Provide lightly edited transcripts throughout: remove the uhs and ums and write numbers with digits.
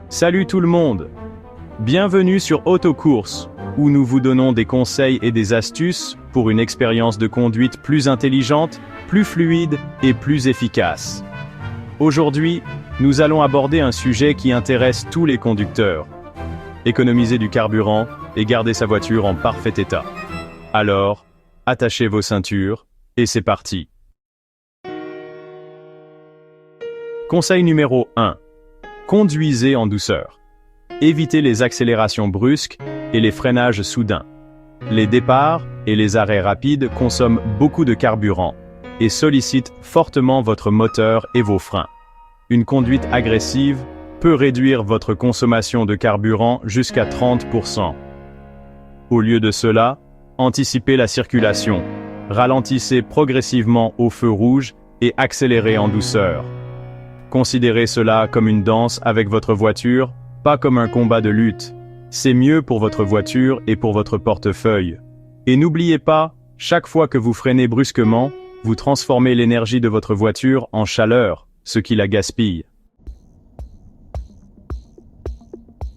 Salut tout le monde! Bienvenue sur Autocourse, où nous vous donnons des conseils et des astuces pour une expérience de conduite plus intelligente, plus fluide et plus efficace. Aujourd'hui, nous allons aborder un sujet qui intéresse tous les conducteurs. Économiser du carburant et garder sa voiture en parfait état. Alors, attachez vos ceintures, et c'est parti! Conseil numéro 1. Conduisez en douceur. Évitez les accélérations brusques et les freinages soudains. Les départs et les arrêts rapides consomment beaucoup de carburant et sollicitent fortement votre moteur et vos freins. Une conduite agressive peut réduire votre consommation de carburant jusqu'à 30%. Au lieu de cela, anticipez la circulation, ralentissez progressivement au feu rouge et accélérez en douceur. Considérez cela comme une danse avec votre voiture, pas comme un combat de lutte. C'est mieux pour votre voiture et pour votre portefeuille. Et n'oubliez pas, chaque fois que vous freinez brusquement, vous transformez l'énergie de votre voiture en chaleur, ce qui la gaspille.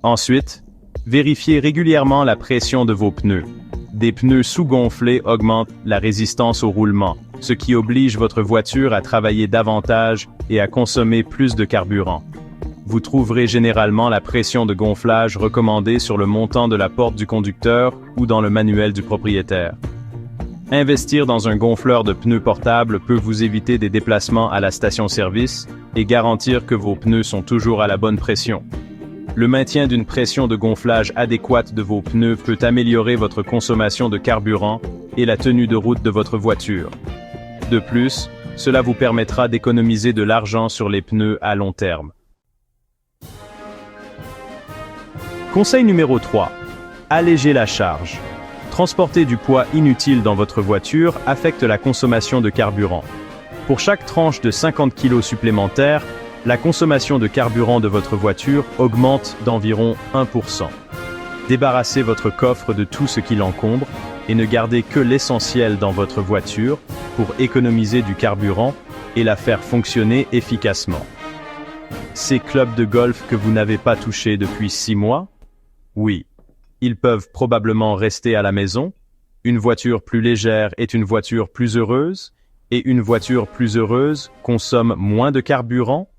Ensuite, vérifiez régulièrement la pression de vos pneus. Des pneus sous-gonflés augmentent la résistance au roulement, ce qui oblige votre voiture à travailler davantage et à consommer plus de carburant. Vous trouverez généralement la pression de gonflage recommandée sur le montant de la porte du conducteur ou dans le manuel du propriétaire. Investir dans un gonfleur de pneus portable peut vous éviter des déplacements à la station-service et garantir que vos pneus sont toujours à la bonne pression. Le maintien d'une pression de gonflage adéquate de vos pneus peut améliorer votre consommation de carburant et la tenue de route de votre voiture. De plus, cela vous permettra d'économiser de l'argent sur les pneus à long terme. Conseil numéro 3. Allégez la charge. Transporter du poids inutile dans votre voiture affecte la consommation de carburant. Pour chaque tranche de 50 kg supplémentaires, la consommation de carburant de votre voiture augmente d'environ 1%. Débarrassez votre coffre de tout ce qui l'encombre et ne gardez que l'essentiel dans votre voiture pour économiser du carburant et la faire fonctionner efficacement. Ces clubs de golf que vous n'avez pas touchés depuis 6 mois? Oui, ils peuvent probablement rester à la maison. Une voiture plus légère est une voiture plus heureuse, et une voiture plus heureuse consomme moins de carburant.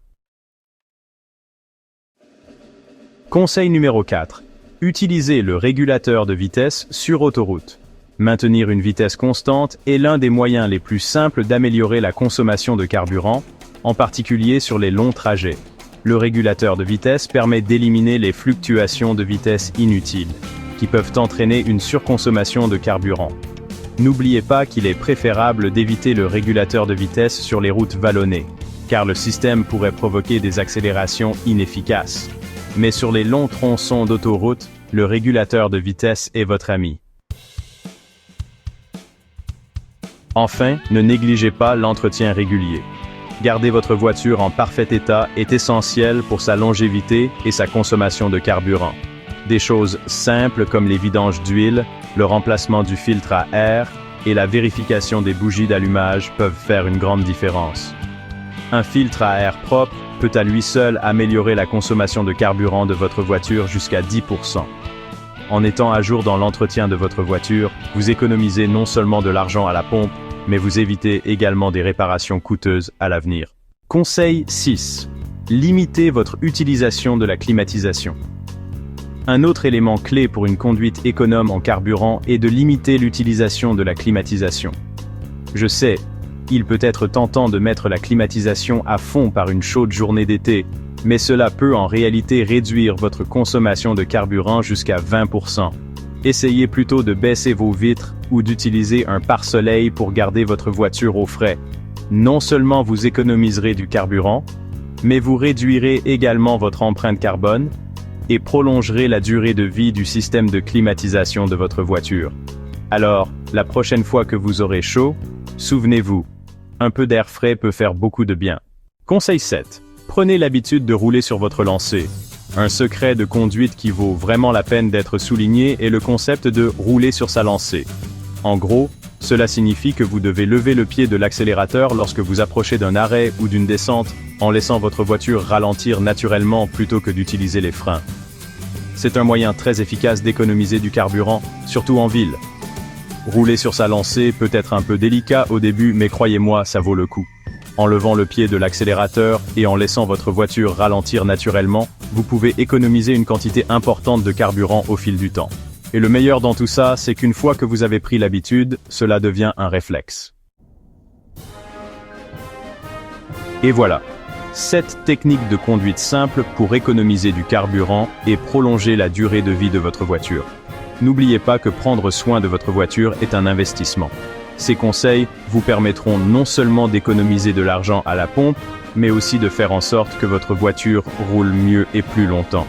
Conseil numéro 4. Utilisez le régulateur de vitesse sur autoroute. Maintenir une vitesse constante est l'un des moyens les plus simples d'améliorer la consommation de carburant, en particulier sur les longs trajets. Le régulateur de vitesse permet d'éliminer les fluctuations de vitesse inutiles, qui peuvent entraîner une surconsommation de carburant. N'oubliez pas qu'il est préférable d'éviter le régulateur de vitesse sur les routes vallonnées, car le système pourrait provoquer des accélérations inefficaces. Mais sur les longs tronçons d'autoroute, le régulateur de vitesse est votre ami. Enfin, ne négligez pas l'entretien régulier. Garder votre voiture en parfait état est essentiel pour sa longévité et sa consommation de carburant. Des choses simples comme les vidanges d'huile, le remplacement du filtre à air et la vérification des bougies d'allumage peuvent faire une grande différence. Un filtre à air propre peut à lui seul améliorer la consommation de carburant de votre voiture jusqu'à 10%. En étant à jour dans l'entretien de votre voiture, vous économisez non seulement de l'argent à la pompe, mais vous évitez également des réparations coûteuses à l'avenir. Conseil 6. Limitez votre utilisation de la climatisation. Un autre élément clé pour une conduite économe en carburant est de limiter l'utilisation de la climatisation. Je sais, il peut être tentant de mettre la climatisation à fond par une chaude journée d'été, mais cela peut en réalité réduire votre consommation de carburant jusqu'à 20%. Essayez plutôt de baisser vos vitres ou d'utiliser un pare-soleil pour garder votre voiture au frais. Non seulement vous économiserez du carburant, mais vous réduirez également votre empreinte carbone et prolongerez la durée de vie du système de climatisation de votre voiture. Alors, la prochaine fois que vous aurez chaud, souvenez-vous, un peu d'air frais peut faire beaucoup de bien. Conseil 7. Prenez l'habitude de rouler sur votre lancée. Un secret de conduite qui vaut vraiment la peine d'être souligné est le concept de rouler sur sa lancée. En gros, cela signifie que vous devez lever le pied de l'accélérateur lorsque vous approchez d'un arrêt ou d'une descente, en laissant votre voiture ralentir naturellement plutôt que d'utiliser les freins. C'est un moyen très efficace d'économiser du carburant, surtout en ville. Rouler sur sa lancée peut être un peu délicat au début, mais croyez-moi, ça vaut le coup. En levant le pied de l'accélérateur et en laissant votre voiture ralentir naturellement, vous pouvez économiser une quantité importante de carburant au fil du temps. Et le meilleur dans tout ça, c'est qu'une fois que vous avez pris l'habitude, cela devient un réflexe. Et voilà, 7 techniques de conduite simples pour économiser du carburant et prolonger la durée de vie de votre voiture. N'oubliez pas que prendre soin de votre voiture est un investissement. Ces conseils vous permettront non seulement d'économiser de l'argent à la pompe, mais aussi de faire en sorte que votre voiture roule mieux et plus longtemps.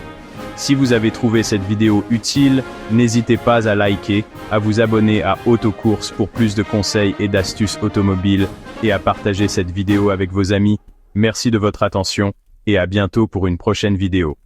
Si vous avez trouvé cette vidéo utile, n'hésitez pas à liker, à vous abonner à Autocourse pour plus de conseils et d'astuces automobiles, et à partager cette vidéo avec vos amis. Merci de votre attention, et à bientôt pour une prochaine vidéo.